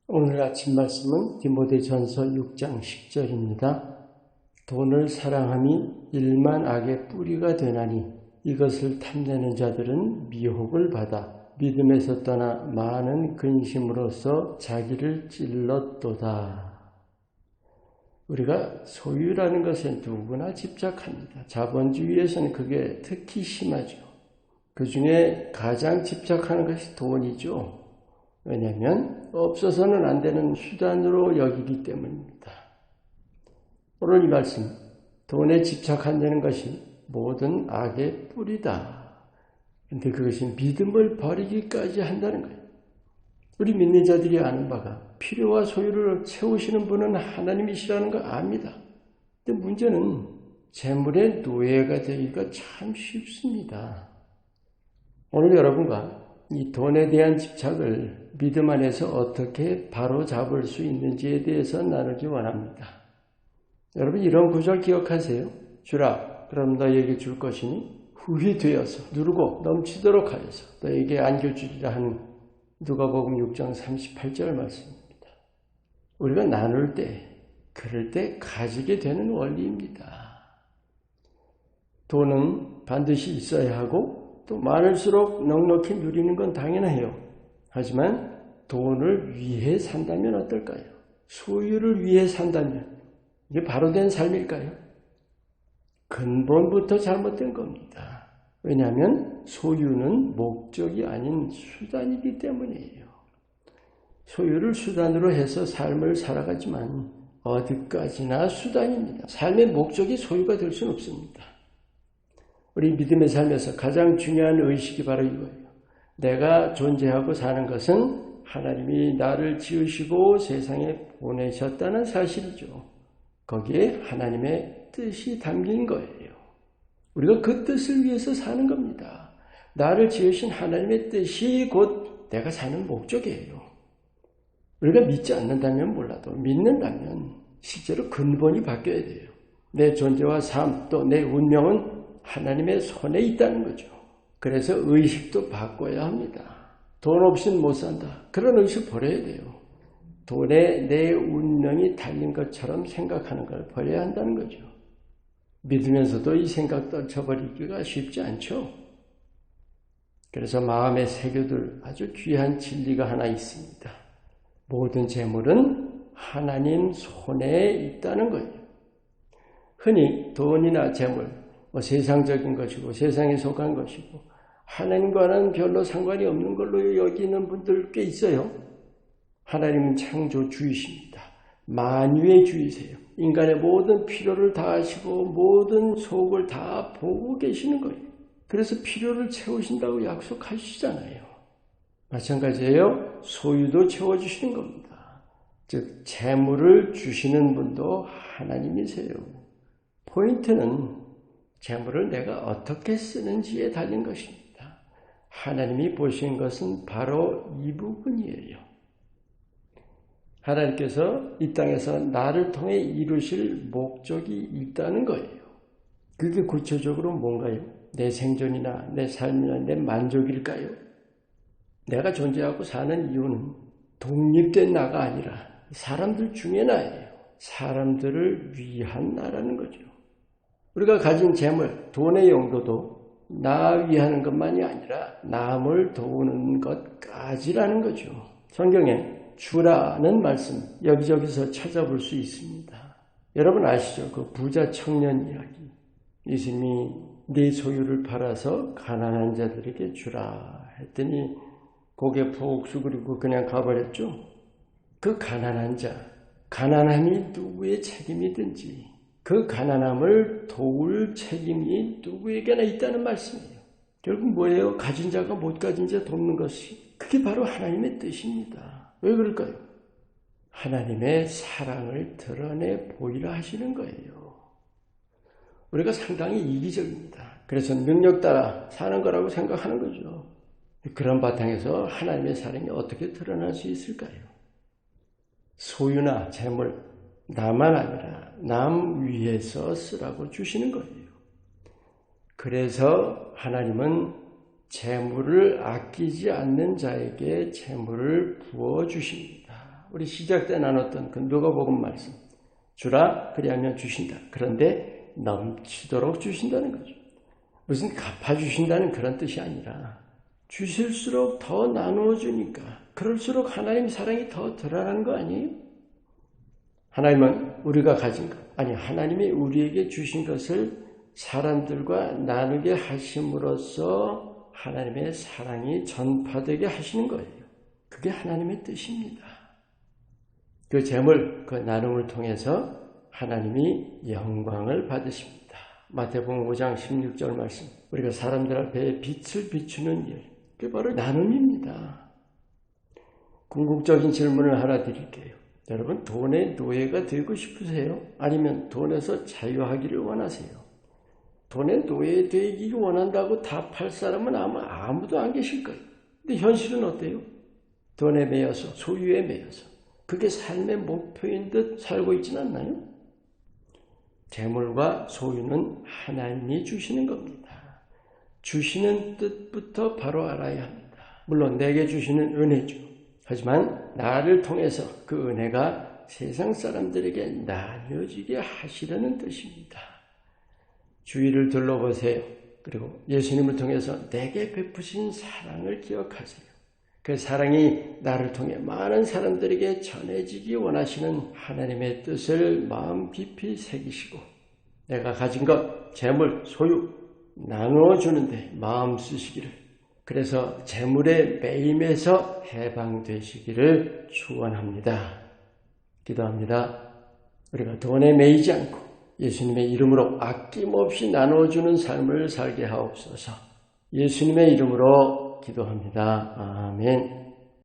오늘 아침 말씀은 디모데전서 6장 10절입니다. 돈을 사랑함이 일만 악의 뿌리가 되나니 이것을 탐내는 자들은 미혹을 받아 믿음에서 떠나 많은 근심으로써 자기를 찔렀도다. 우리가 소유라는 것에 누구나 집착합니다. 자본주의에서는 그게 특히 심하죠. 그 중에 가장 집착하는 것이 돈이죠. 왜냐하면 없어서는 안 되는 수단으로 여기기 때문입니다. 오늘 이 말씀, 돈에 집착한다는 것이 모든 악의 뿌리다. 그런데 그것이 믿음을 버리기까지 한다는 거예요. 우리 믿는 자들이 아는 바가 필요와 소유를 채우시는 분은 하나님이시라는 거 압니다. 근데 문제는 재물의 노예가 되기가 참 쉽습니다. 오늘 여러분과 이 돈에 대한 집착을 믿음 안에서 어떻게 바로잡을 수 있는지에 대해서 나누기 원합니다. 여러분 이런 구절 기억하세요. 주라 그럼 너에게 줄 것이니 후히 되어서 누르고 넘치도록 하여서 너에게 안겨주리라 하는 누가복음 6장 38절 말씀입니다. 우리가 나눌 때 그럴 때 가지게 되는 원리입니다. 돈은 반드시 있어야 하고 또 많을수록 넉넉히 누리는 건 당연해요. 하지만 돈을 위해 산다면 어떨까요? 소유를 위해 산다면 이게 바로 된 삶일까요? 근본부터 잘못된 겁니다. 왜냐하면 소유는 목적이 아닌 수단이기 때문이에요. 소유를 수단으로 해서 삶을 살아가지만 어디까지나 수단입니다. 삶의 목적이 소유가 될 수는 없습니다. 우리 믿음의 삶에서 가장 중요한 의식이 바로 이거예요. 내가 존재하고 사는 것은 하나님이 나를 지으시고 세상에 보내셨다는 사실이죠. 거기에 하나님의 뜻이 담긴 거예요. 우리가 그 뜻을 위해서 사는 겁니다. 나를 지으신 하나님의 뜻이 곧 내가 사는 목적이에요. 우리가 믿지 않는다면 몰라도 믿는다면 실제로 근본이 바뀌어야 돼요. 내 존재와 삶 또 내 운명은 하나님의 손에 있다는 거죠. 그래서 의식도 바꿔야 합니다. 돈 없이는 못 산다. 그런 의식 버려야 돼요. 돈에 내 운명이 달린 것처럼 생각하는 걸 버려야 한다는 거죠. 믿으면서도 이 생각 떨쳐버리기가 쉽지 않죠. 그래서 마음에 새겨둘 아주 귀한 진리가 하나 있습니다. 모든 재물은 하나님 손에 있다는 거예요. 흔히 돈이나 재물, 세상적인 것이고 세상에 속한 것이고 하나님과는 별로 상관이 없는 걸로 여기는 분들 꽤 있어요. 하나님은 창조주이십니다. 만유의 주이세요. 인간의 모든 필요를 다 아시고 모든 속을 다 보고 계시는 거예요. 그래서 필요를 채우신다고 약속하시잖아요. 마찬가지예요. 소유도 채워주시는 겁니다. 즉 재물을 주시는 분도 하나님이세요. 포인트는 재물을 내가 어떻게 쓰는지에 달린 것입니다. 하나님이 보신 것은 바로 이 부분이에요. 하나님께서 이 땅에서 나를 통해 이루실 목적이 있다는 거예요. 그게 구체적으로 뭔가요? 내 생존이나 내 삶이나 내 만족일까요? 내가 존재하고 사는 이유는 독립된 나가 아니라 사람들 중에 나예요. 사람들을 위한 나라는 거죠. 우리가 가진 재물, 돈의 용도도 나 위하는 것만이 아니라 남을 도우는 것까지라는 거죠. 성경에 주라는 말씀 여기저기서 찾아볼 수 있습니다. 여러분 아시죠? 그 부자 청년 이야기. 예수님이 네 소유를 팔아서 가난한 자들에게 주라 했더니 고개 푹 숙이고 그냥 가버렸죠. 그 가난한 자, 가난함이 누구의 책임이든지 그 가난함을 도울 책임이 누구에게나 있다는 말씀이에요. 결국 뭐예요? 가진 자가 못 가진 자 돕는 것이 그게 바로 하나님의 뜻입니다. 왜 그럴까요? 하나님의 사랑을 드러내 보이라 하시는 거예요. 우리가 상당히 이기적입니다. 그래서 능력 따라 사는 거라고 생각하는 거죠. 그런 바탕에서 하나님의 사랑이 어떻게 드러날 수 있을까요? 소유나 재물, 나만 아니라 남 위해서 쓰라고 주시는 거예요. 그래서 하나님은 재물을 아끼지 않는 자에게 재물을 부어주십니다. 우리 시작 때 나눴던 그 누가복음 말씀. 주라 그리하면 주신다. 그런데 넘치도록 주신다는 거죠. 무슨 갚아주신다는 그런 뜻이 아니라 주실수록 더 나누어 주니까 그럴수록 하나님 사랑이 더 드러나는 거 아니에요? 하나님은 우리가 가진 것, 아니 하나님이 우리에게 주신 것을 사람들과 나누게 하심으로써 하나님의 사랑이 전파되게 하시는 거예요. 그게 하나님의 뜻입니다. 그 재물, 그 나눔을 통해서 하나님이 영광을 받으십니다. 마태복음 5장 16절 말씀, 우리가 사람들 앞에 빛을 비추는 일, 그게 바로 나눔입니다. 궁극적인 질문을 하나 드릴게요. 여러분, 돈의 노예가 되고 싶으세요? 아니면 돈에서 자유하기를 원하세요? 돈의 노예 되기를 원한다고 답할 사람은 아마 아무도 안 계실 거예요. 근데 현실은 어때요? 돈에 매여서, 소유에 매여서 그게 삶의 목표인 듯 살고 있지는 않나요? 재물과 소유는 하나님이 주시는 겁니다. 주시는 뜻부터 바로 알아야 합니다. 물론 내게 주시는 은혜죠. 하지만 나를 통해서 그 은혜가 세상 사람들에게 나뉘어지게 하시려는 뜻입니다. 주위를 둘러보세요. 그리고 예수님을 통해서 내게 베푸신 사랑을 기억하세요. 그 사랑이 나를 통해 많은 사람들에게 전해지기 원하시는 하나님의 뜻을 마음 깊이 새기시고 내가 가진 것, 재물, 소유 나누어 주는데 마음 쓰시기를, 그래서 재물의 매임에서 해방되시기를 축원합니다. 기도합니다. 우리가 돈에 매이지 않고 예수님의 이름으로 아낌없이 나눠주는 삶을 살게 하옵소서. 예수님의 이름으로 기도합니다. 아멘.